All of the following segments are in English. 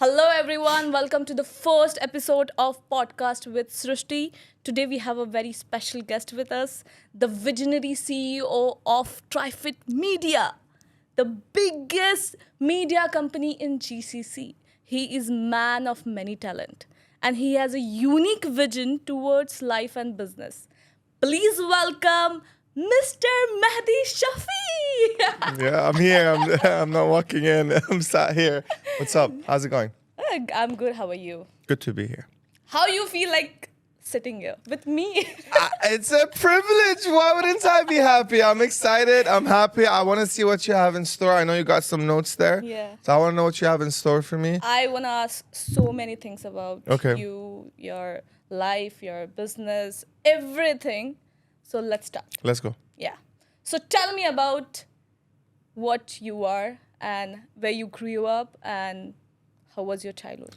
Hello everyone, welcome to the first episode of Podcast with Srishti. Today we have a very special guest with us, the visionary CEO of Trifit Media, the biggest media company in GCC. He is man of many talent and he has a unique vision towards life and business. Please welcome Mr. Madi Shafiei. Yeah, I'm here. I'm not walking in. I'm sat here. What's up? How's it going? I'm good, how are you? Good to be here. How you feel like sitting here with me? It's a privilege. Why wouldn't I be happy? I'm excited. I'm happy. I want to see what you have in store. I know you got some notes there. Yeah. So I want to know what you have in store for me. I want to ask so many things about Okay. you, your life, your business, everything. So let's start. Let's go. Yeah. So tell me about what you are and where you grew up and how was your childhood?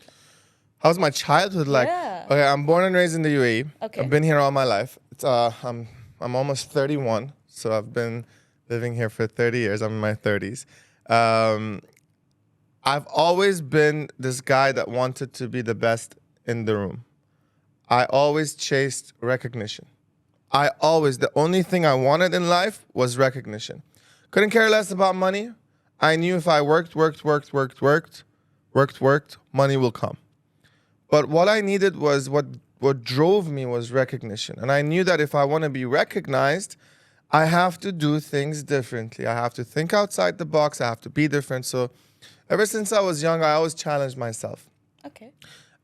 How's my childhood like? Yeah. Okay, I'm born and raised in the UAE. Okay. I've been here all my life. I'm almost 31, so I've been living here for 30 years. I'm in my 30s. I've always been this guy that wanted to be the best in the room. I always chased recognition. The only thing I wanted in life was recognition. Couldn't care less about money. I knew if I worked, money will come. But what I needed was what drove me was recognition. And I knew that if I want to be recognized, I have to do things differently. I have to think outside the box. I have to be different. So ever since I was young, I always challenged myself. Okay.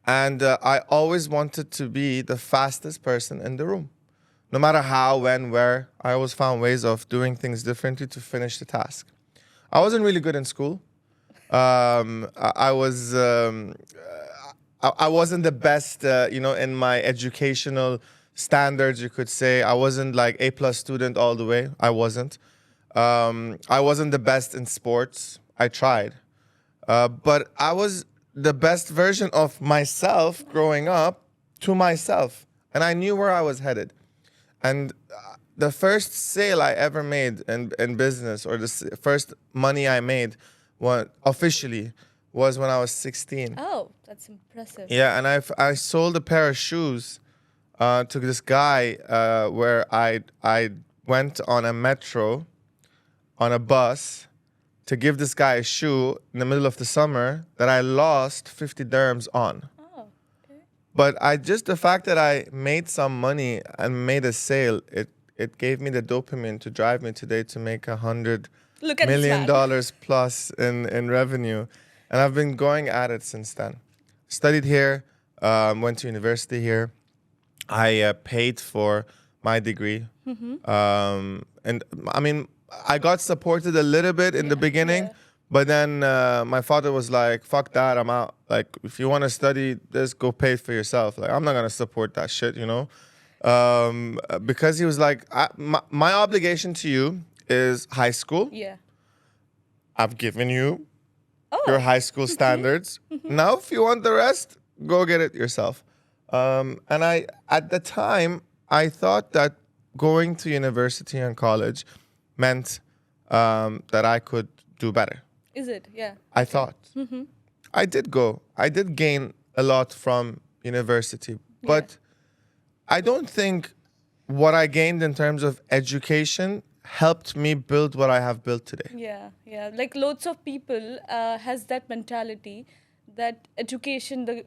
And I always wanted to be the fastest person in the room. No matter how, when, where, I always found ways of doing things differently to finish the task. I wasn't really good in school. I wasn't the best, in my educational standards, you could say. I wasn't like A+ student all the way. I wasn't. I wasn't the best in sports. I tried. But I was the best version of myself growing up to myself. And I knew where I was headed. And the first sale I ever made in business, or the first money I made officially, was when I was 16. Oh, that's impressive. Yeah, and I sold a pair of shoes to this guy where I went on a metro, on a bus, to give this guy a shoe in the middle of the summer that I lost 50 dirhams on. Oh, okay. But the fact that I made some money and made a sale, it gave me the dopamine to drive me today to make $100 Look at million this man. plus in revenue. And I've been going at it since then. Studied here, went to university here. I paid for my degree. And I mean, I got supported a little bit in the beginning, yeah. but then my father was like, fuck that, I'm out. Like, if you want to study this, go pay for yourself. Like, I'm not going to support that shit, because he was like, my obligation to you is high school. Yeah. I've given you Oh. your high school standards. Now, if you want the rest, go get it yourself. And at the time, I thought that going to university and college meant that I could do better. Is it? Yeah. I thought. I did go. I did gain a lot from university, but I don't think what I gained in terms of education helped me build what I have built today. Yeah, yeah. Like lots of people has that mentality that education, the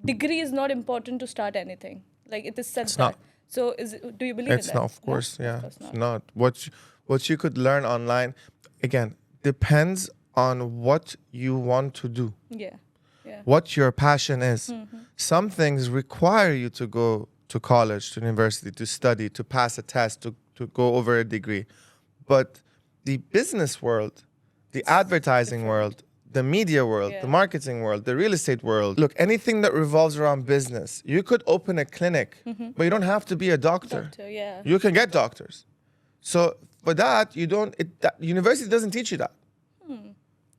degree is not important to start anything. Like it is said It's that. not. So do you believe in It's that? not, of course, No? yeah. Of course It's not. not. What you could learn online, again, depends on what you want to do, Yeah, yeah. what your passion is. Some things require you to go to college, to university, to study, to pass a test, to go over a degree. But the business world, the advertising world, the media world, Yeah. the marketing world, the real estate world, look, anything that revolves around business, you could open a clinic, but you don't have to be a doctor. Doctor, yeah. You can get doctors. So for that, university doesn't teach you that.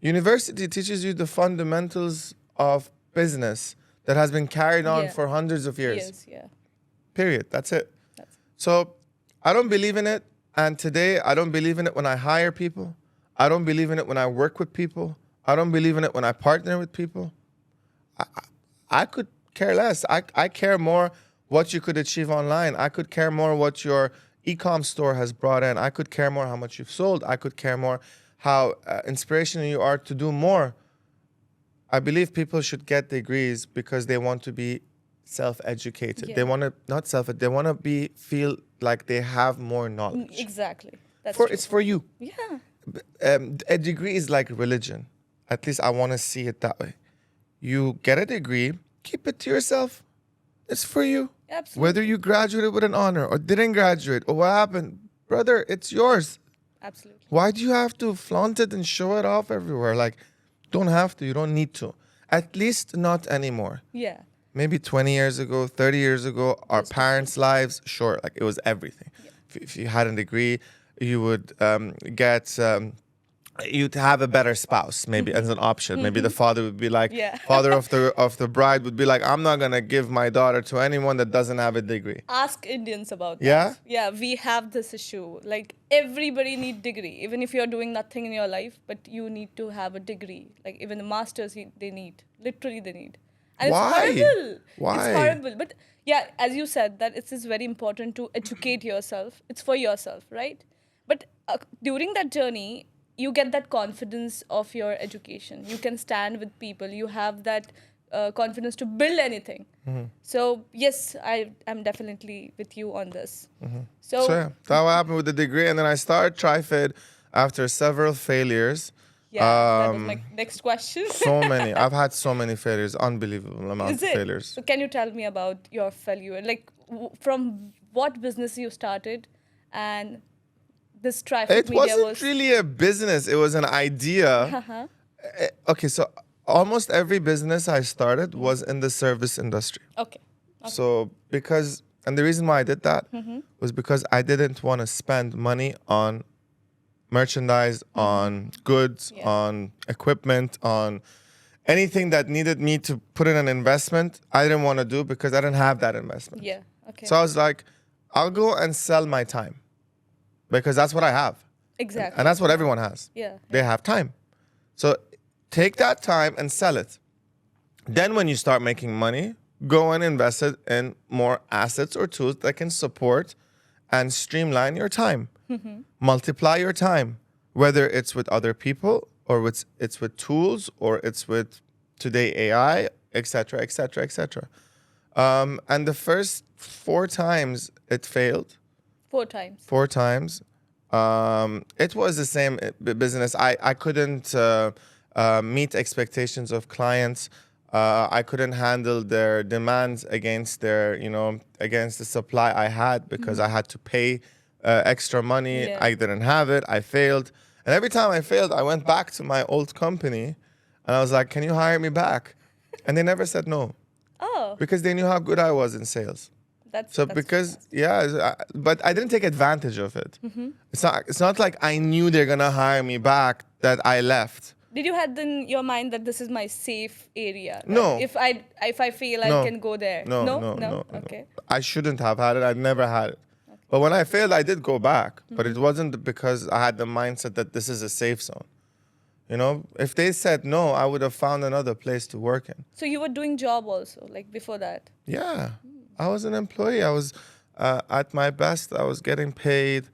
University teaches you the fundamentals of business that has been carried on Yeah. for hundreds of years. Yes, yeah. Period. That's it. That's So I don't believe in it. And today, I don't believe in it when I hire people. I don't believe in it when I work with people. I don't believe in it when I partner with people. I could care less. I care more what you could achieve online. I could care more what your e-com store has brought in. I could care more how much you've sold. I could care more how inspirational you are to do more. I believe people should get degrees because they want to be self-educated. Yeah. They want to not self. They want to be feel like they have more knowledge. Exactly. That's For true. it's for you. Yeah. A degree is like religion. At least I want to see it that way. You get a degree, keep it to yourself. It's for you. Absolutely. Whether you graduated with an honor or didn't graduate or what happened, brother, it's yours. Absolutely. Why do you have to flaunt it and show it off everywhere? Like, don't have to. You don't need to. At least not anymore. Yeah. Maybe 20 years ago, 30 years ago, our Yes, parents' lives, sure, like it was everything. If you had a degree, you would you'd have a better spouse, maybe as an option. Maybe the father would be like, Yeah. father of the bride would be like, I'm not gonna give my daughter to anyone that doesn't have a degree. Ask Indians about that. Yeah? Yeah, we have this issue. Like everybody need degree, even if you're doing nothing in your life, but you need to have a degree. Like even the masters, they need. Literally, they need. And Why? it's horrible. Why? It's horrible. But yeah, as you said, that it is very important to educate yourself. It's for yourself, right? But during that journey, you get that confidence of your education. You can stand with people. You have that confidence to build anything. So yes, I am definitely with you on this. So yeah, that what happened with the degree. And then I started TriFit after several failures. Yeah, that was my next question. So many. I've had so many failures, unbelievable amount Is of it? failures. So can you tell me about your failure? Like from what business you started and this traffic It media wasn't was... really a business, it was an idea. Okay, so almost every business I started was in the service industry. Okay. So and the reason why I did that was because I didn't want to spend money on merchandise, on goods, Yeah. on equipment, on anything that needed me to put in an investment. I didn't want to do because I didn't have that investment. Yeah. Okay. So I was like, I'll go and sell my time because that's what I have. Exactly. And that's what everyone has. Yeah. They have time. So take that time and sell it. Then when you start making money, go and invest it in more assets or tools that can support and streamline your time. Multiply your time, whether it's with other people or it's with tools or it's with today AI, etc., etc., etc. And the first 4 times it failed. 4 times. 4 times. It was the same business. I couldn't meet expectations of clients. I couldn't handle their demands against against the supply I had because I had to pay extra money. Yeah. I didn't have it. I failed. And every time I failed, I went back to my old company and I was like, can you hire me back? And they never said no Oh, because they knew how good I was in sales. that's So that's because but I didn't take advantage of it. It's not like I knew they're gonna hire me back that I left. Did you had in your mind that this is my safe area? That No. If I fail, No. I can go there. No. Okay. I shouldn't have had it. I never had it. But when I failed, I did go back. But it wasn't because I had the mindset that this is a safe zone. You know, if they said no, I would have found another place to work in. So you were doing job also, like before that. Yeah, I was an employee. I was at my best. I was getting paid.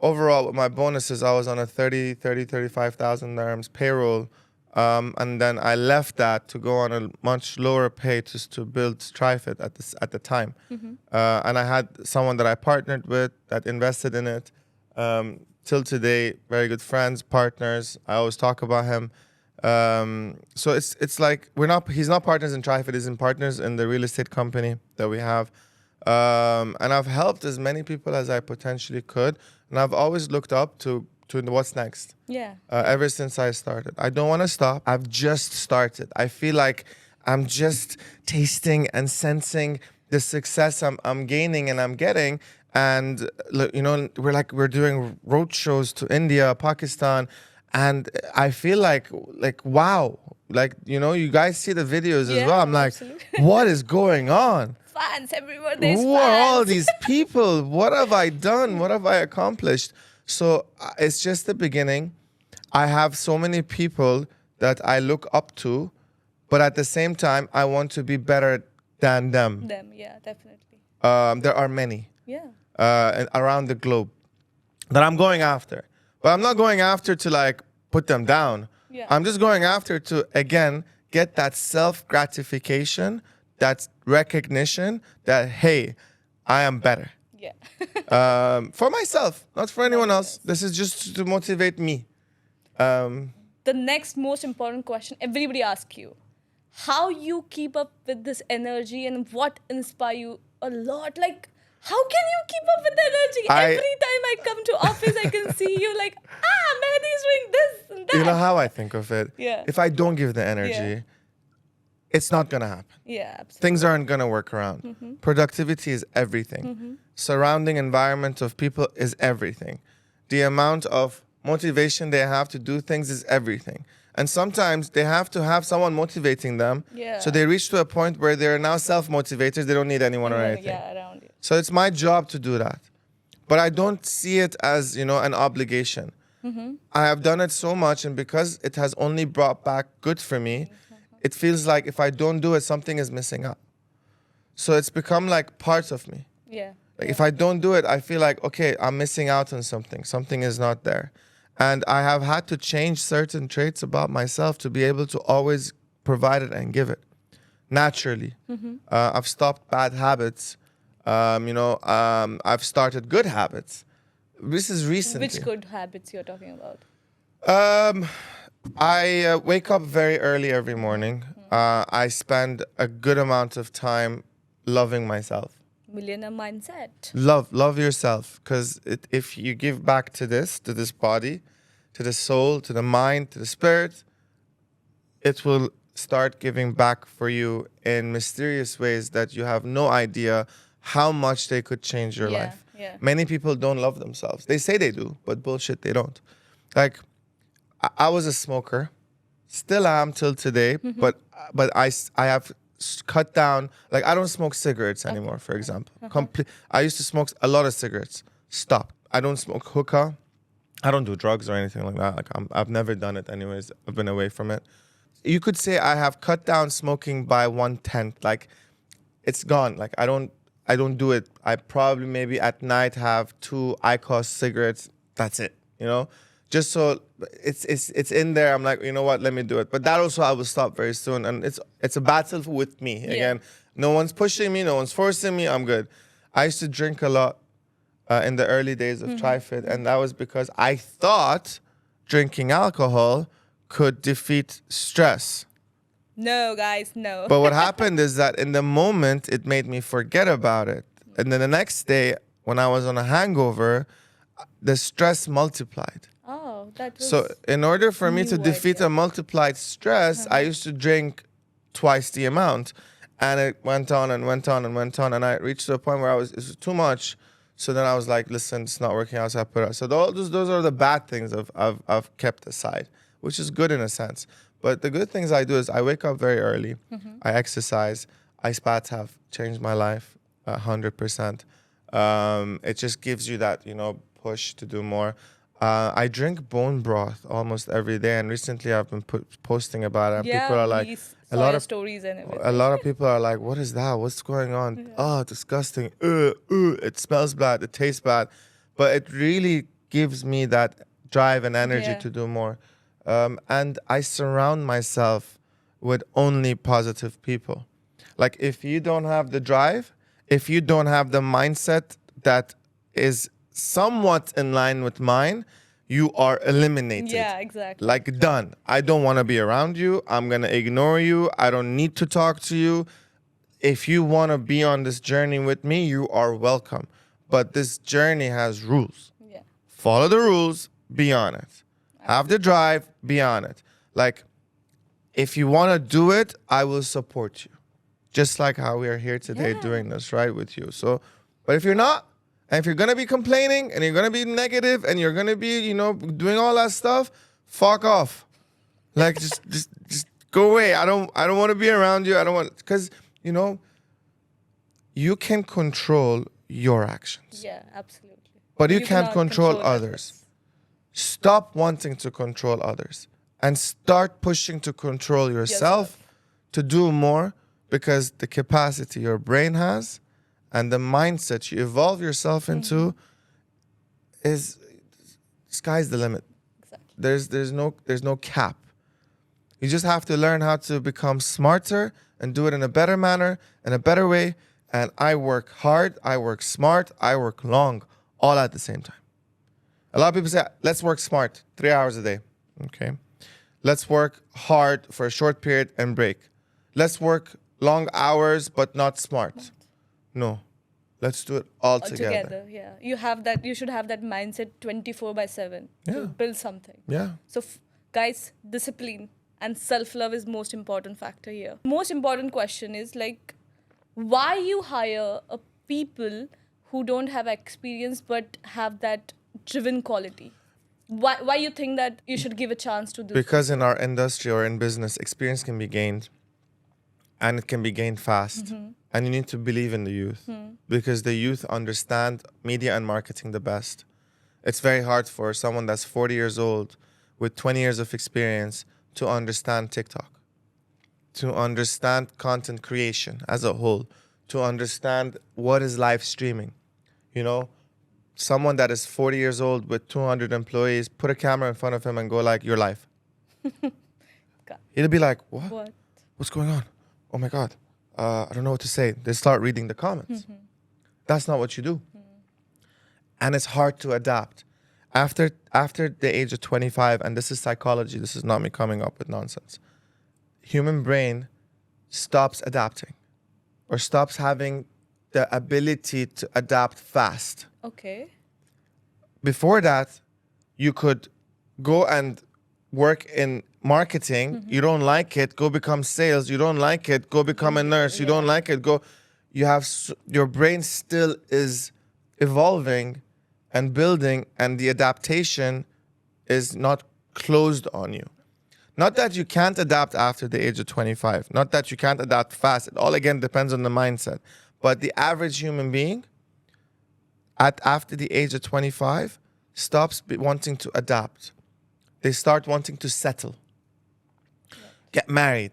Overall, with my bonuses, I was on a 35,000 dirhams payroll. And then I left that to go on a much lower pay just to build TriFit at the time. And I had someone that I partnered with that invested in it. Till today, very good friends, partners. I always talk about him. So it's like he's not partners in TriFit, he's in partners in the real estate company that we have. And I've helped as many people as I potentially could. And I've always looked up to what's next. Yeah. Ever since I started. I don't want to stop. I've just started. I feel like I'm just tasting and sensing the success I'm gaining and I'm getting. And we're doing road shows to India, Pakistan, and I feel like wow, you guys see the videos as Yeah, well. I'm like, absolutely. what is going on? Fans everywhere. There's Who are all fans. these people? What have I done? What have I accomplished? So it's just the beginning. I have so many people that I look up to but at the same time, I want to be better than them. Them, yeah, definitely. There are many Yeah. and around the globe that I'm going after. But I'm not going after to like put them down. Yeah. I'm just going after to, again, get that self gratification, that recognition that, hey, I am better. Yeah. For myself, not for anyone else. This is just to motivate me. The next most important question everybody asks you: how you keep up with this energy, and what inspire you a lot? Like, how can you keep up with the energy? Every time I come to office, I can see you like, Mehdi's doing this and that. You know how I think of it? Yeah. If I don't give the energy, it's not going to happen. Yeah, absolutely. Things aren't going to work around. Productivity is everything. Surrounding environment of people is everything. The amount of motivation they have to do things is everything. And sometimes they have to have someone motivating them. Yeah. So they reach to a point where they're now self-motivators. They don't need anyone or anything. Yeah, around you. So it's my job to do that. But I don't see it as, an obligation. I have done it so much, and because it has only brought back good for me, it feels like if I don't do it, something is missing out. So it's become like part of me. Yeah. Like if I don't do it, I feel like, okay, I'm missing out on something. Something is not there. And I have had to change certain traits about myself to be able to always provide it and give it naturally. I've stopped bad habits. I've started good habits. This is recently. Which good habits you're talking about? I wake up very early every morning. I spend a good amount of time loving myself. Millionaire mindset. Love yourself, because if you give back to this body, to the soul, to the mind, to the spirit, it will start giving back for you in mysterious ways that you have no idea how much they could change your life. Yeah. Many people don't love themselves. They say they do, but bullshit, they don't. Like, I was a smoker, still am till today, but I have cut down. Like, I don't smoke cigarettes anymore, for example. I used to smoke a lot of cigarettes. Stopped. I don't smoke hookah. I don't do drugs or anything like that. Like, I've never done it anyways. I've been away from it. You could say I have cut down smoking by 1/10. Like, it's gone. Like, I don't do it. I probably maybe at night have 2 IQOS cigarettes. That's it. Just so it's in there. I'm like, you know what? Let me do it. But that also I will stop very soon. And it's a battle with me. Again, no one's pushing me. No one's forcing me. I'm good. I used to drink a lot in the early days of TriFit. And that was because I thought drinking alcohol could defeat stress. No, guys, no. But what happened is that in the moment, it made me forget about it. And then the next day, when I was on a hangover, the stress multiplied. Oh, that was... So in order for me to new defeat idea. a multiplied stress, I used to drink twice the amount. And it went on and went on and went on. And I reached to a point where it was too much. So then I was like, listen, it's not working out. So I put it. So those are the bad things I've kept aside, which is good in a sense. But the good things I do is I wake up very early. I exercise. Ice baths have changed my life 100%. It just gives you that, push to do more. I drink bone broth almost every day, and recently I've been posting about it. And people are like, a lot of stories and everything. a lot of people are like, what is that? What's going on? Oh, disgusting. It smells bad. It tastes bad. But it really gives me that drive and energy to do more. And I surround myself with only positive people. Like, if you don't have the drive, if you don't have the mindset that is somewhat in line with mine, you are eliminated. Yeah, exactly. Like, done. I don't want to be around you. I'm going to ignore you. I don't need to talk to you. If you want to be on this journey with me, you are welcome. But this journey has rules. Yeah. Follow the rules, be on it. Have the drive, be on it. Like, if you want to do it, I will support you. Just like how we are here today doing this, right, with you. So, but if you're not, and if you're going to be complaining, and you're going to be negative, and you're going to be, doing all that stuff, fuck off. Like, just go away. I don't want to be around you. I don't want, because, you can control your actions. Yeah, absolutely. But you can't cannot control others. Stop wanting to control others and start pushing to control yourself to do more because the capacity your brain has and the mindset you evolve yourself into is sky's the limit. Exactly. There's no cap. You just have to learn how to become smarter and do it in a better manner, in a better way. And I work hard, I work smart, I work long, all at the same time. A lot of people say, let's work smart, 3 hours a day. Okay. Let's work hard for a short period and break. Let's work long hours, but not smart. No. Let's do it all together. Together, yeah. You should have that mindset 24/7 Yeah. to build something. Yeah. So, guys, discipline and self-love is most important factor here. Most important question is like, why you hire a people who don't have experience but have that driven quality? Why you think that you should give a chance to this? Because in our industry or in business, experience can be gained and it can be gained fast. And you need to believe in the youth because the youth understand media and marketing the best. It's very hard for someone that's 40 years old with 20 years of experience to understand TikTok, to understand content creation as a whole, to understand what is live streaming. You know, someone that is 40 years old with 200 employees, put a camera in front of him and go like, you're live. He'll be like, what? What? What's going on? Oh my God. I don't know what to say. They start reading the comments. That's not what you do. And it's hard to adapt. After the age of 25, and this is psychology, this is not me coming up with nonsense, human brain stops adapting or stops having the ability to adapt fast. Okay. Before that, you could go and work in marketing. You don't like it, go become sales. You don't like it, go become a nurse. You don't like it, go. You have your brain still is evolving and building, and the adaptation is not closed on you. Not that you can't adapt after the age of 25. Not that you can't adapt fast. It all again depends on the mindset. But the average human being after the age of 25 stops wanting to adapt. They start wanting to settle. Get married.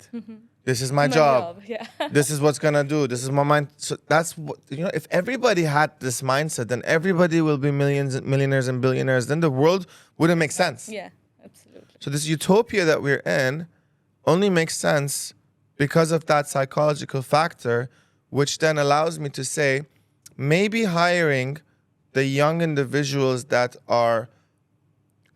This is my job. Yeah. This is what's gonna do. This is my mind. So that's what, if everybody had this mindset, then everybody will be millionaires and billionaires. Then the world wouldn't make sense. Yeah, absolutely. So this utopia that we're in only makes sense because of that psychological factor, which then allows me to say, maybe hiring the young individuals that are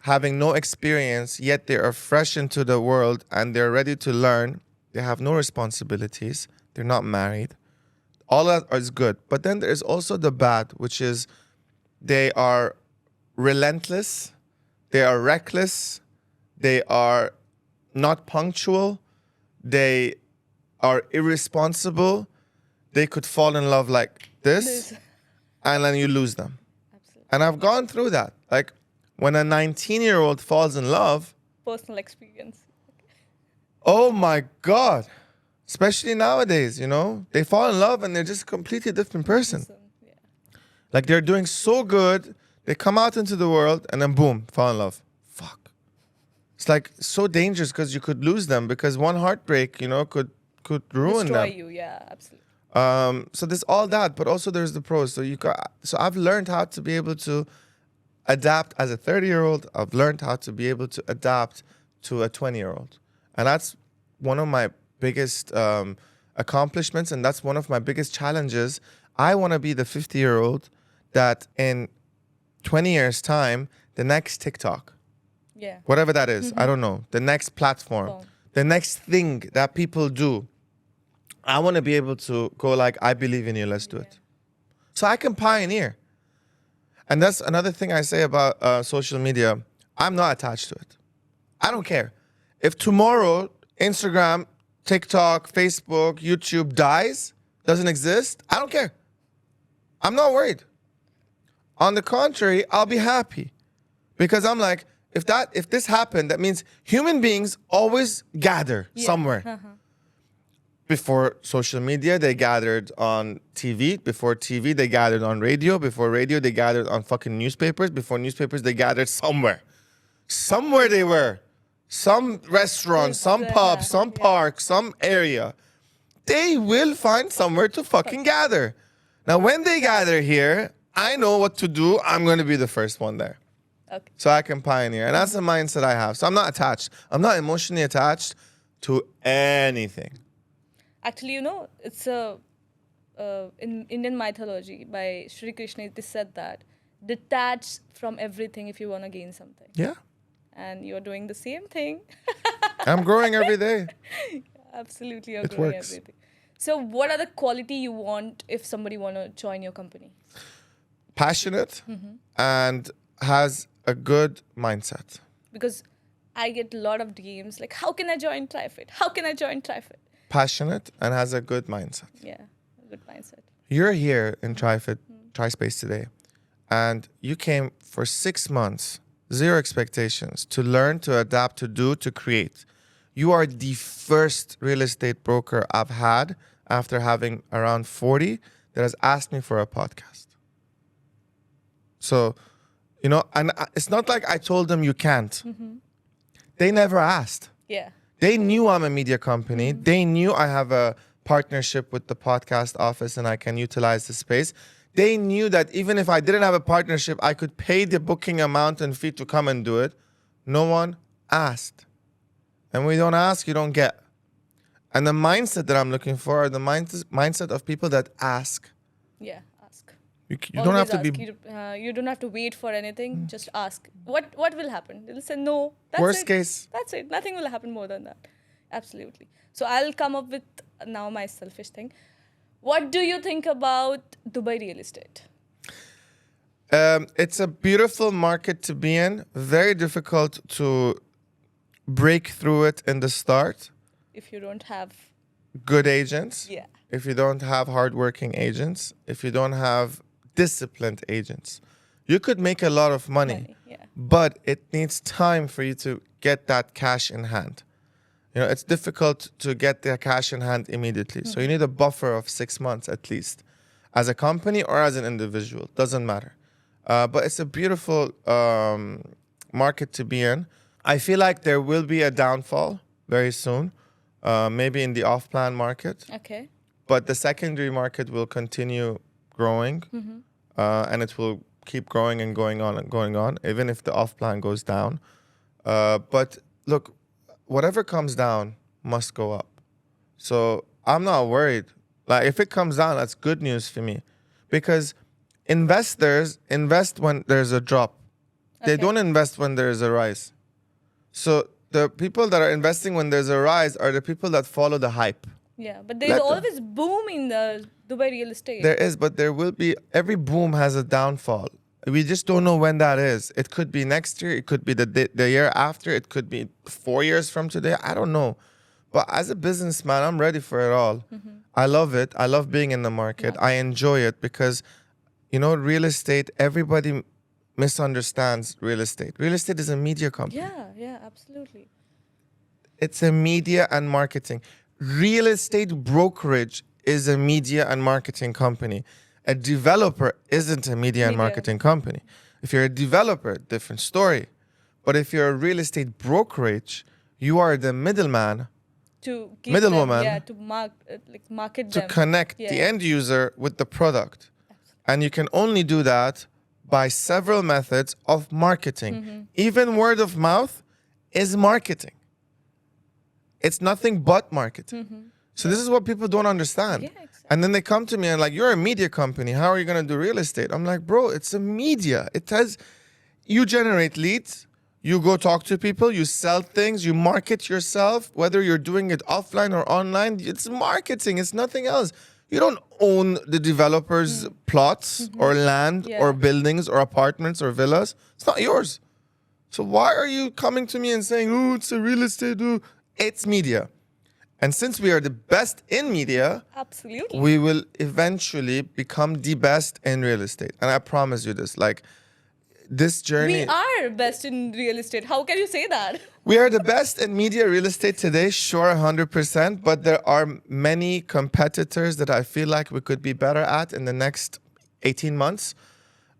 having no experience, yet they are fresh into the world and they're ready to learn. They have no responsibilities. They're not married. All that is good. But then there's also the bad, which is they are relentless. They are reckless. They are not punctual. They are irresponsible. They could fall in love like this, and then you lose them. Absolutely. And I've gone through that. Like when a 19-year-old falls in love, Personal experience. oh my God. Especially nowadays, they fall in love and they're just a completely different person. Yeah. Like they're doing so good, they come out into the world and then boom, fall in love. Fuck. It's like so dangerous because you could lose them because one heartbreak, could ruin Destroy them. you, yeah, absolutely. So there's all that, but also there's the pros. So I've learned how to be able to adapt as a 30-year-old. I've learned how to be able to adapt to a 20-year-old. And that's one of my biggest accomplishments, and that's one of my biggest challenges. I want to be the 50-year-old that in 20 years' time, the next TikTok, Yeah. whatever that is, I don't know, the next platform, the next thing that people do, I want to be able to go like, I believe in you, let's do it. So I can pioneer. And that's another thing I say about social media. I'm not attached to it. I don't care. If tomorrow Instagram, TikTok, Facebook, YouTube dies, doesn't exist, I don't care. I'm not worried. On the contrary, I'll be happy. Because I'm like, if this happened, that means human beings always gather somewhere. Before social media, they gathered on TV. Before TV, they gathered on radio. Before radio, they gathered on fucking newspapers. Before newspapers, they gathered somewhere. Somewhere they were. some restaurant, some pub, some Yeah. park, some area, they will find somewhere to fucking gather. Now, when they gather here, I know what to do. I'm going to be the first one there. Okay. So I can pioneer. And that's the mindset I have. So I'm not attached. I'm not emotionally attached to anything. Actually, it's in Indian mythology by Sri Krishna, it is said that detach from everything if you want to gain something. Yeah. And you're doing the same thing. I'm growing every day. Absolutely, you're It growing works. everything. So what are the quality you want if somebody want to join your company? Passionate and has a good mindset. Because I get a lot of DMs like, how can I join TriFit? How can I join TriFit? Passionate and has a good mindset. Yeah, good mindset. You're here in TriFit, TriSpace today, and you came for 6 months, zero expectations, to learn, to adapt, to do, to create. You are the first real estate broker I've had after having around 40 that has asked me for a podcast. So, and it's not like I told them you can't. They never asked. Yeah. They knew I'm a media company. They knew I have a partnership with the podcast office and I can utilize the space. They knew that even if I didn't have a partnership, I could pay the booking amount and fee to come and do it. No one asked. And when you don't ask, you don't get. And the mindset that I'm looking for are the mindset of people that ask. Yeah, ask. You don't have Always to be... ask. You don't have to wait for anything. Just ask. What will happen? They'll say no. That's Worst it. case. That's it. Nothing will happen more than that. Absolutely. So I'll come up with now my selfish thing. What do you think about Dubai real estate? It's a beautiful market to be in. Very difficult to break through it in the start. If you don't have, Good agents. yeah, If you don't have hardworking agents, if you don't have disciplined agents, you could make a lot of money, yeah, but it needs time for you to get that cash in hand. It's difficult to get the cash in hand immediately. So you need a buffer of 6 months at least, as a company or as an individual, doesn't matter. But it's a beautiful market to be in. I feel like there will be a downfall very soon, maybe in the off-plan market. okay, But the secondary market will continue growing, and it will keep growing and going on and going on, even if the off-plan goes down. But look, whatever comes down must go up. So I'm not worried. Like, if it comes down, that's good news for me. Because investors invest when there's a drop. They Okay. don't invest when there is a rise. So the people that are investing when there's a rise are the people that follow the hype. yeah. But there's Let them- always boom in the Dubai real estate. There is, but there will be, every boom has a downfall. We just don't know when that is. It could be next year. It could be the year after. It could be 4 years from today. I don't know. But as a businessman, I'm ready for it all. I love it. I love being in the market. I enjoy it because, real estate, everybody misunderstands real estate. Real estate is a media company. Yeah, absolutely. It's a media and marketing. Real estate brokerage is a media and marketing company. A developer isn't a media and Media. marketing company. If you're a developer, different story. But if you're a real estate brokerage, you are the middleman To give Middlewoman. them, yeah, to market to them. connect the Yeah. end user with the product. And you can only do that by several methods of marketing. Even word of mouth is marketing. It's nothing but marketing. So this is what people don't understand. Yeah, exactly. And then they come to me and like, you're a media company. How are you going to do real estate? I'm like, bro, it's a media. You generate leads. You go talk to people. You sell things. You market yourself. Whether you're doing it offline or online, it's marketing. It's nothing else. You don't own the developers' plots or land Yeah. or buildings or apartments or villas. It's not yours. So why are you coming to me and saying, oh, it's a real estate? Oh. It's media. And since we are the best in media, Absolutely. we will eventually become the best in real estate. And I promise you this, like this journey. We are best in real estate. How can you say that? We are the best in media real estate today, sure, 100%. But there are many competitors that I feel like we could be better at in the next 18 months.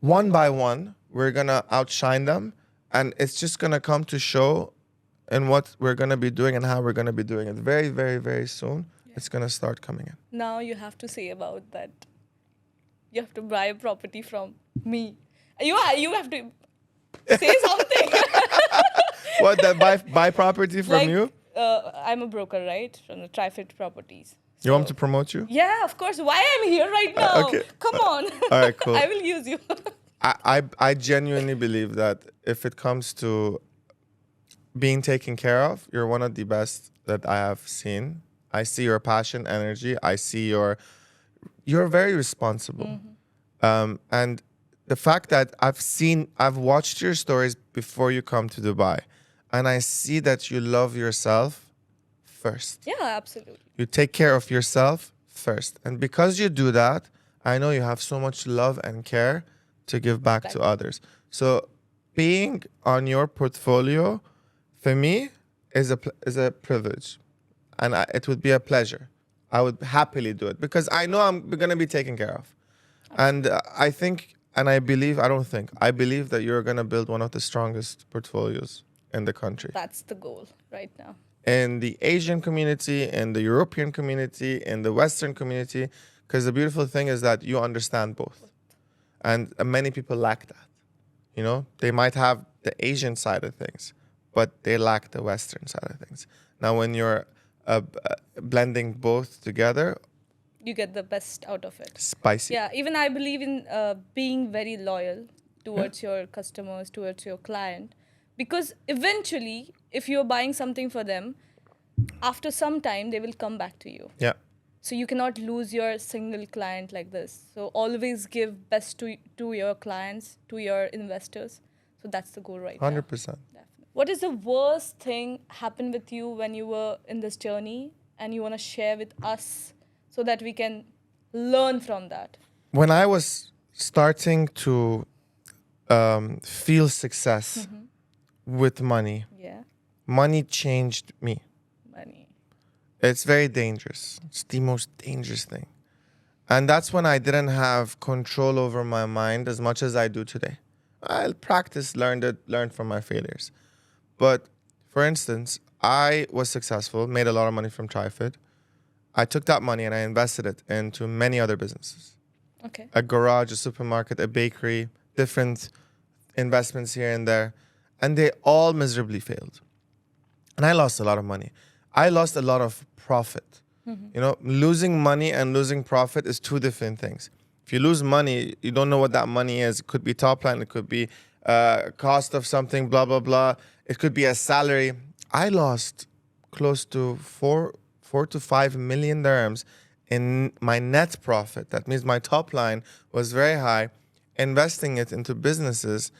One by one, we're going to outshine them. And it's just going to come to show in what we're gonna be doing and how we're gonna be doing it. Very, very, very soon, it's gonna start coming in. Now you have to say about that. You have to buy a property from me. You have to say something. What, that buy property from Like, you? I'm a broker, right? From the Trifid Properties. You want me So- to promote you? Yeah, of course. Why I'm here right now? okay. Come on. All right, cool. I will use you. I genuinely believe that if it comes to being taken care of, you're one of the best that I have seen. I see your passion, energy. I see you're very responsible. And the fact that I've watched your stories before you come to Dubai, and I see that you love yourself first. Yeah, absolutely. You take care of yourself first. And because you do that, I know you have so much love and care to give back to others. So being on your portfolio, for me, is a privilege. And it would be a pleasure. I would happily do it because I know I'm going to be taken care of. And I think, and I believe, I don't think, I believe that you're going to build one of the strongest portfolios in the country. That's the goal right now. In the Asian community, in the European community, in the Western community, because the beautiful thing is that you understand both. And many people lack that. You know, they might have the Asian side of things, but they lack the Western side of things. Now, when you're blending both together, You get the best out of it. spicy. Yeah, even I believe in being very loyal towards your customers, towards your client. Because eventually, if you're buying something for them, after some time, they will come back to you. Yeah. So you cannot lose your single client like this. So always give best to your clients, to your investors. So that's the goal right now. 100%. Definitely. What is the worst thing happened with you when you were in this journey and you want to share with us so that we can learn from that? When I was starting to feel success with money, Yeah, money changed me. money. It's very dangerous. It's the most dangerous thing. And that's when I didn't have control over my mind as much as I do today. I practiced, learned from my failures. But for instance, I was successful, made a lot of money from TriFit. I took that money and I invested it into many other businesses. Okay. A garage, a supermarket, a bakery, different investments here and there. And they all miserably failed. And I lost a lot of money. I lost a lot of profit. You know, losing money and losing profit is two different things. If you lose money, you don't know what that money is. It could be top line, it could be cost of something, blah, blah, blah. It could be a salary. I lost close to 4 to 5 million dirhams in my net profit. That means my top line was very high, investing it into businesses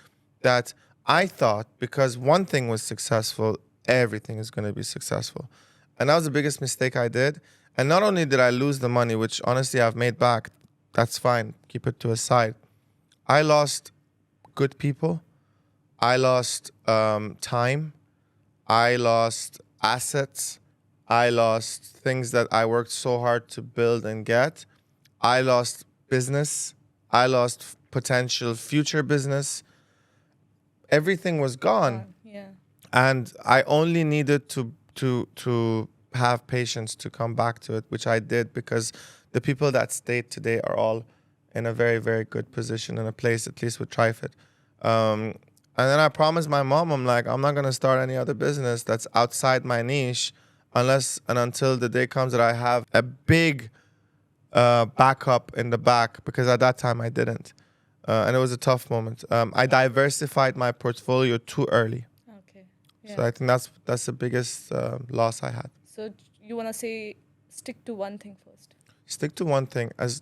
that I thought because one thing was successful, everything is going to be successful. And that was the biggest mistake I did. And not only did I lose the money, which honestly I've made back, that's fine, keep it to a side. I lost good people. I lost time. I lost assets. I lost things that I worked so hard to build and get. I lost business. I lost potential future business. Everything was gone. Yeah. And I only needed to have patience to come back to it, which I did because the people that stayed today are all in a very, very good position in a place, at least with TriFit. And then I promised my mom, I'm like, I'm not going to start any other business that's outside my niche unless and until the day comes that I have a big backup in the back, because at that time I didn't. And it was a tough moment. I diversified my portfolio too early. Okay. Yeah. So I think that's the biggest loss I had. So you want to say stick to one thing first. Stick to one thing as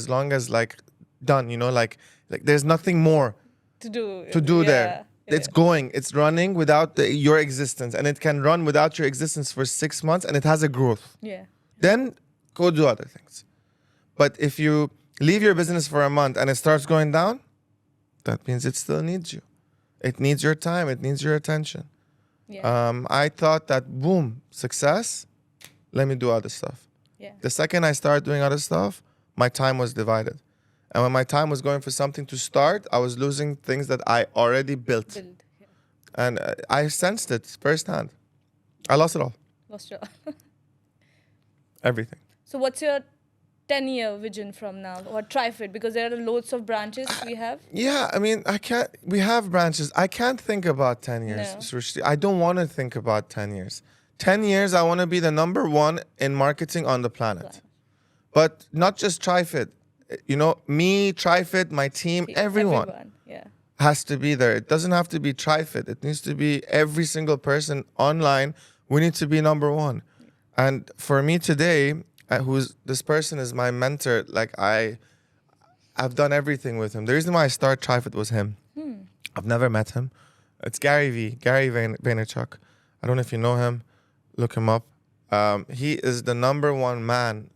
long as like done, you know, like there's nothing more To do. to do Yeah. there. It's Yeah. going, it's running without your existence, and it can run without your existence for 6 months, and it has a growth. Yeah. Then go do other things. But if you leave your business for a month and it starts going down, that means it still needs you. It needs your time. It needs your attention. Yeah. I thought that, boom, success, let me do other stuff. Yeah. The second I started doing other stuff, my time was divided. And when my time was going for something to start, I was losing things that I already built. Build. Yeah. And I sensed it firsthand. I lost it all. Lost your- Everything. So what's your 10-year vision from now? Or TriFit? Because there are loads of branches we have. Yeah, I mean, I can't. We have branches. I can't think about 10 years. No. Srishti. I don't want to think about 10 years. 10 years, I want to be the number one in marketing on the planet. But not just TriFit. You know, me, TriFit, my team, everyone Yeah. has to be there. It doesn't have to be TriFit. It needs to be every single person online. We need to be number one. And for me today, this person is my mentor. Like I've done everything with him. The reason why I started TriFit was him. I've never met him. It's Gary Vaynerchuk. I don't know if you know him. Look him up. He is the number one man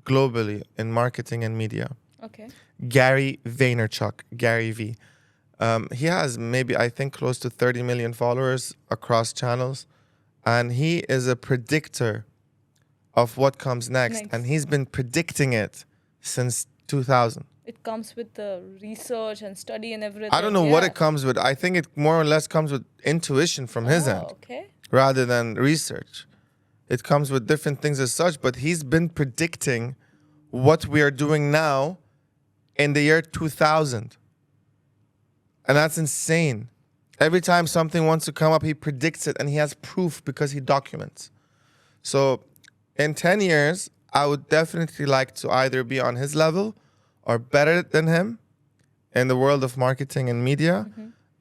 globally in marketing and media. Okay. Gary Vaynerchuk, Gary V. He has maybe, I think, close to 30 million followers across channels. And he is a predictor of what comes next. And he's been predicting it since 2000. It comes with the research and study and everything. I don't know what it comes with. I think it more or less comes with intuition from his end Okay. rather than research. It comes with different things as such, but he's been predicting what we are doing now in the year 2000. And that's insane. Every time something wants to come up, he predicts it and he has proof because he documents. So in 10 years, I would definitely like to either be on his level or better than him in the world of marketing and media.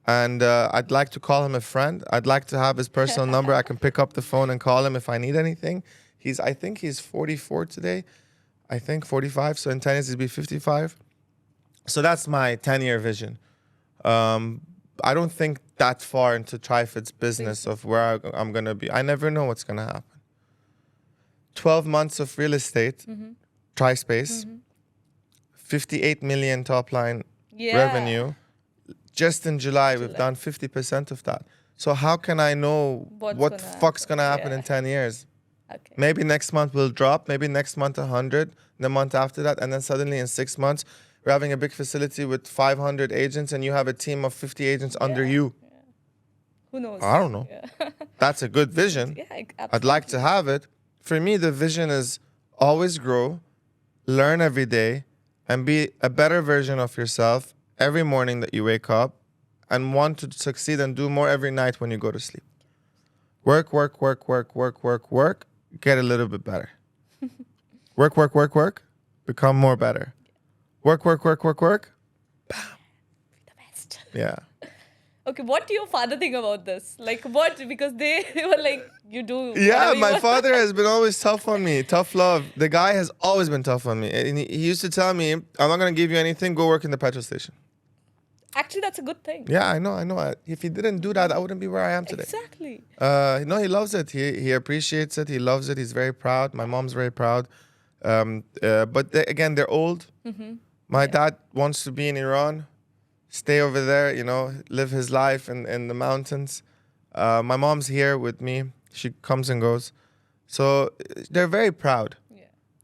And I'd like to call him a friend. I'd like to have his personal number. I can pick up the phone and call him if I need anything. I think he's 44 today. I think 45. So in 10 years, he'll be 55. So that's my 10-year vision. I don't think that far into TriFit's business of where I'm going to be. I never know what's going to happen. 12 months of real estate, TriSpace, 58 million top line revenue. Just in July, we've done 50% of that. So how can I know what the fuck's going to happen in 10 years? Okay. Maybe next month will drop, maybe next month 100, the month after that, and then suddenly in 6 months, we're having a big facility with 500 agents and you have a team of 50 agents under you. Yeah. Who knows? I don't know. Yeah. That's a good vision. Yeah, I'd like to have it. For me, the vision is always grow, learn every day, and be a better version of yourself every morning that you wake up and want to succeed and do more every night when you go to sleep. Work, work, work, work, work, work, work, get a little bit better. Work, work, work, work, become more better. Work, work, work, work, work. Bam. The best. Yeah. Okay, what do your father think about this? Like what? Because they were like, you do. Yeah, whatever you my want. father has been always tough on me. Tough love. The guy has always been tough on me. And he used to tell me, I'm not going to give you anything. Go work in the petrol station. Actually, that's a good thing. Yeah, I know. If he didn't do that, I wouldn't be where I am today. Exactly. No, he loves it. He appreciates it. He loves it. He's very proud. My mom's very proud. But again, they're old. My dad wants to be in Iran, stay over there, live his life in the mountains. My mom's here with me. She comes and goes. So they're very proud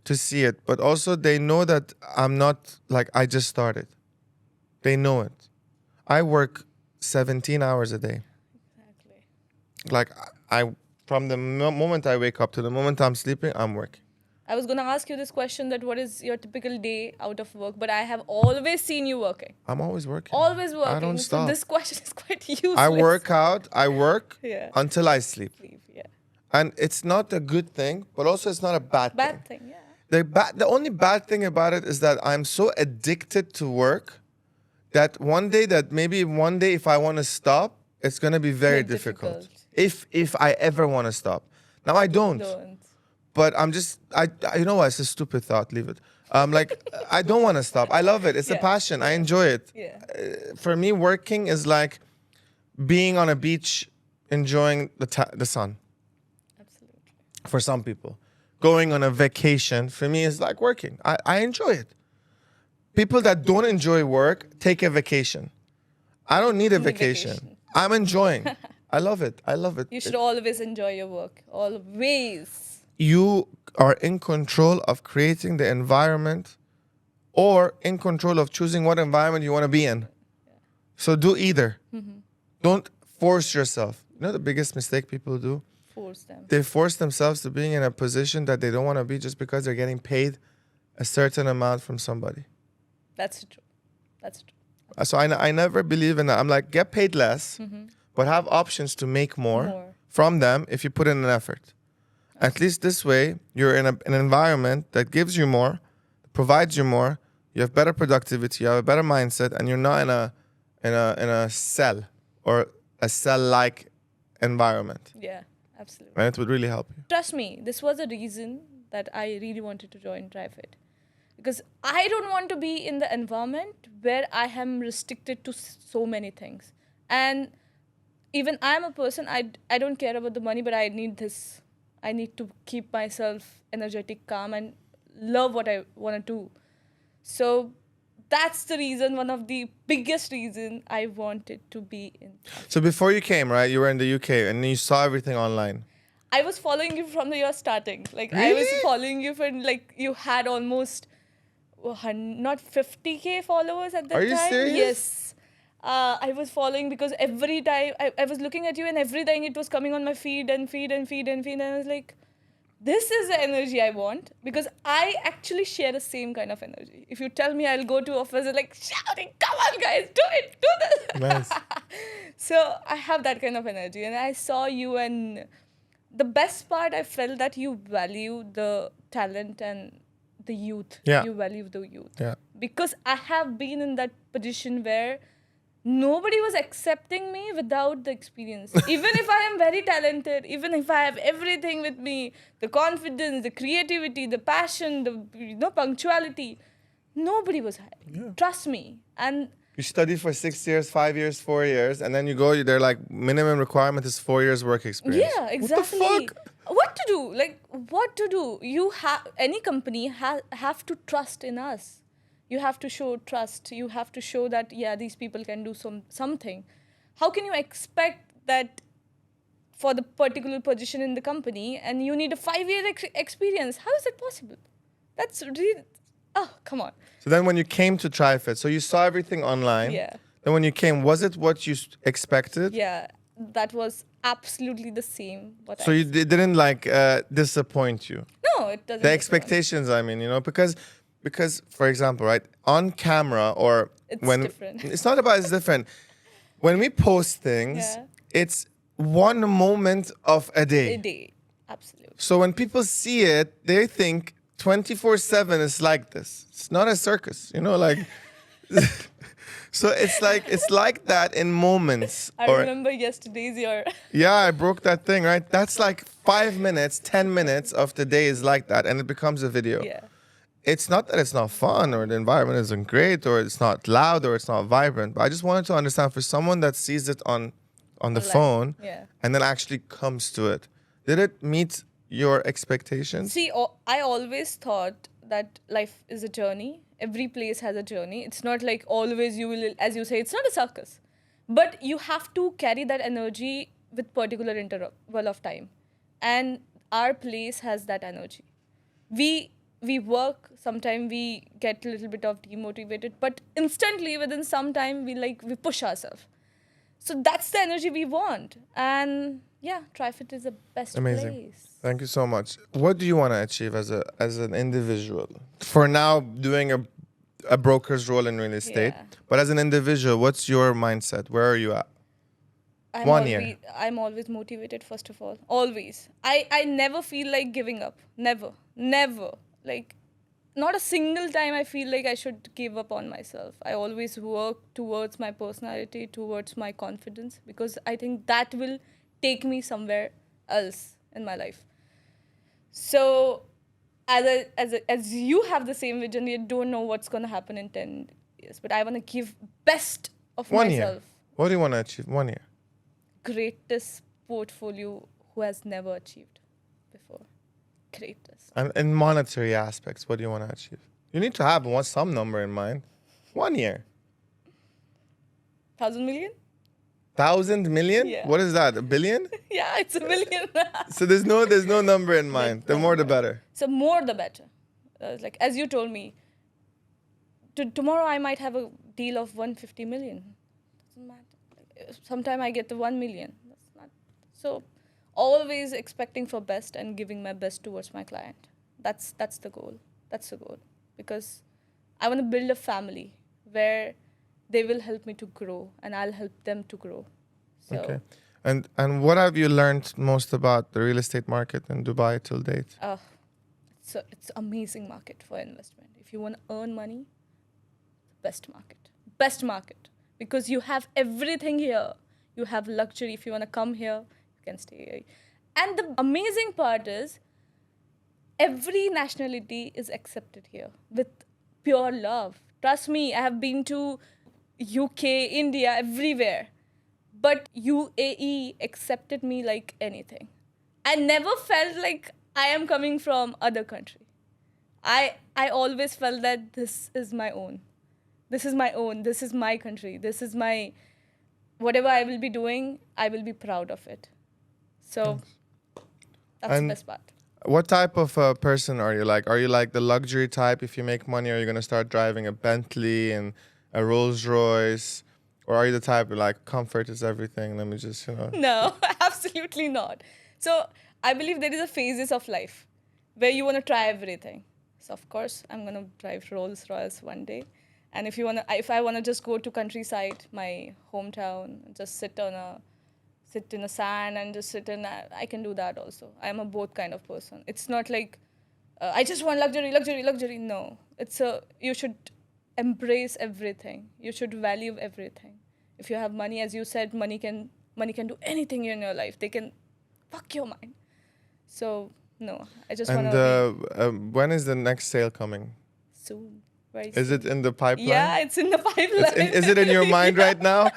to see it. But also they know that I'm not like I just started. They know it. I work 17 hours a day. Exactly. Like from the moment I wake up to the moment I'm sleeping, I'm working. I was going to ask you this question that what is your typical day out of work, but I have always seen you working. I'm always working. Always working. I don't stop. So this question is quite useless. I work out. I work Yeah. until I sleep. Yeah. And it's not a good thing, but also it's not a bad thing. Bad thing, yeah. The only bad thing about it is that I'm so addicted to work that maybe one day if I want to stop, it's going to be very difficult. If I ever want to stop. Now I don't. But I'm just, you know what, it's a stupid thought, leave it. I don't want to stop. I love it. It's a passion. I enjoy it. Yeah. For me, working is like being on a beach, enjoying the sun. Absolutely. For some people. Going on a vacation, for me, is like working. I enjoy it. People that don't enjoy work, take a vacation. I don't need a vacation. I'm enjoying. I love it. I love it. You should always enjoy your work. Always. You are in control of creating the environment or in control of choosing what environment you want to be in. So do either. Don't force yourself. You know the biggest mistake people do? Force them. They force themselves to being in a position that they don't want to be just because they're getting paid a certain amount from somebody. That's true. That's true. So I never believe in that. I'm like, get paid less, but have options to make more from them if you put in an effort. At least this way, you're in an environment that gives you more, provides you more. You have better productivity, you have a better mindset, and you're not in a cell or a cell-like environment. Yeah, absolutely. And it would really help you. Trust me, this was a reason that I really wanted to join TriFit. Because I don't want to be in the environment where I am restricted to so many things. And even I'm a person, I don't care about the money, but I need this. I need to keep myself energetic, calm, and love what I want to do. So that's the reason, one of the biggest reason I wanted to be in. So before you came, right, you were in the UK and you saw everything online. I was following you from your starting. Like I was Really? following you for like you had almost not 50K followers at that Are time. you serious? Yes. I was following because every time I was looking at you and everything it was coming on my feed and I was like, this is the energy I want because I actually share the same kind of energy. If you tell me I'll go to office, I'm like shouting, come on guys, do it, do this. Nice. So I have that kind of energy and I saw you, and the best part I felt that you value the talent and the youth. Yeah. You value the youth. Yeah. Because I have been in that position where nobody was accepting me without the experience. Even if I am very talented, even if I have everything with me, the confidence, the creativity, the passion, the punctuality, nobody was hiring. Yeah. Trust me. And You study for 6 years, 5 years, 4 years, and then you go, they're like, minimum requirement is 4 years work experience. yeah, exactly. What the fuck? What to do? Like, what to do? You have any company have to trust in us. You have to show trust. You have to show that these people can do something. How can you expect that for the particular position in the company and you need a 5-year experience? How is it possible? That's really come on. So then when you came to TriFit, so you saw everything online. Yeah. Then when you came, was it what you expected? Yeah, that was absolutely the same. So you didn't like disappoint you. No, it doesn't. The expectations, I mean, because for example, right, on camera or It's when different. it's not about it's different. When we post things, Yeah. it's one moment of a day. A day, absolutely. So when people see it, they think 24/7 is like this. It's not a circus, like. So it's like that in moments. I remember yesterday's your. Yeah, I broke that thing, right? That's like 5 minutes, 10 minutes of the day is like that, and it becomes a video. Yeah. It's not that it's not fun or the environment isn't great or it's not loud or it's not vibrant, but I just wanted to understand for someone that sees it on the phone and then actually comes to it, did it meet your expectations? See, I always thought that life is a journey. Every place has a journey. It's not like always you will, as you say, it's not a circus. But you have to carry that energy with particular interval of time. And our place has that energy. We work, sometimes we get a little bit of demotivated, but instantly within some time we push ourselves. So that's the energy we want. And yeah, TriFit is the best Amazing. place. Thank you so much. What do you want to achieve as an individual? For now, doing a broker's role in real estate, Yeah. but as an individual, what's your mindset? Where are you at? Year. I'm always motivated, first of all. Always. I never feel like giving up. Never. Like, not a single time I feel like I should give up on myself. I always work towards my personality, towards my confidence, because I think that will take me somewhere else in my life. So, as you have the same vision, you don't know what's going to happen in 10 years. But I want to give best of 1 myself. year. What do you want to achieve? 1 year. Greatest portfolio who has never achieved before. Greatest. And in monetary aspects, what do you want to achieve? You need to have some number in mind. 1 year. 1,000 million? 1,000 million? Yeah. What is that? A billion? Yeah, it's a million. So there's no number in mind. The more the better. So more the better. Like as you told me, tomorrow I might have a deal of 150 million. Doesn't matter. sometime I get the 1 million. That's not so. Always expecting for best and giving my best towards my client. That's the goal. That's the goal, because I want to build a family where they will help me to grow and I'll help them to grow. So Okay. And what have you learned most about the real estate market in Dubai till date? it's amazing market for investment. If you want to earn money, best market, because you have everything here. You have luxury. If you want to come here, you can stay here. And the amazing part is every nationality is accepted here with pure love. Trust me, I have been to UK, India, everywhere. But UAE accepted me like anything. I never felt like I am coming from other country. I always felt that this is my own. This is my own. This is my country. This is my whatever I will be doing, I will be proud of it. So that's And the best part. what type of person are you like? Are you like the luxury type? If you make money, are you gonna start driving a Bentley and a Rolls Royce, or are you the type of like comfort is everything? Let me just No, absolutely not. So I believe there is a phases of life where you want to try everything. So of course I'm gonna drive Rolls Royce one day. And if I wanna just go to countryside, my hometown, just sit in the sand and just sit in, I can do that also. I'm a both kind of person. It's not like I just want luxury, luxury, luxury. No, you should embrace everything. You should value everything. If you have money, as you said, money can do anything in your life. They can fuck your mind. So no, I just want And to when is the next sale coming? soon, very Is soon. it in the pipeline? Yeah, it's in the pipeline. Is it in your mind right now?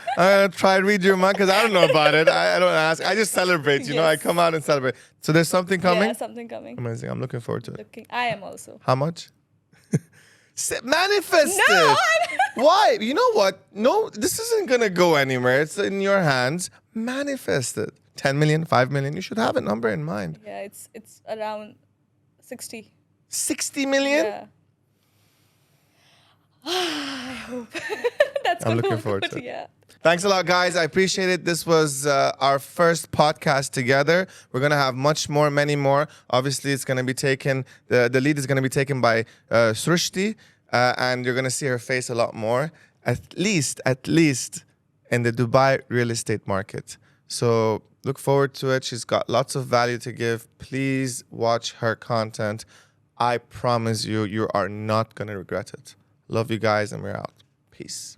Try to read your mind because I don't know about it. I don't ask. I just celebrate. You know, I Yes. come out and celebrate. So there's something coming. Yeah, something coming. Amazing. I'm looking forward to it. I am also. How much? Manifest No, it. Why? You know what? No, this isn't gonna go anywhere. It's in your hands. Manifest it. 10 million, 5 million. You should have a number in mind. Yeah, it's around 60. 60 million? Yeah. I hope. That's I'm gonna looking work forward out, to it. Yeah. Thanks a lot, guys. I appreciate it. This was our first podcast together. We're going to have much more, many more. Obviously, it's going to be taken, the lead is going to be taken by Srushti, and you're going to see her face a lot more, at least in the Dubai real estate market. So look forward to it. She's got lots of value to give. Please watch her content. I promise you, you are not going to regret it. Love you guys, and we're out. Peace.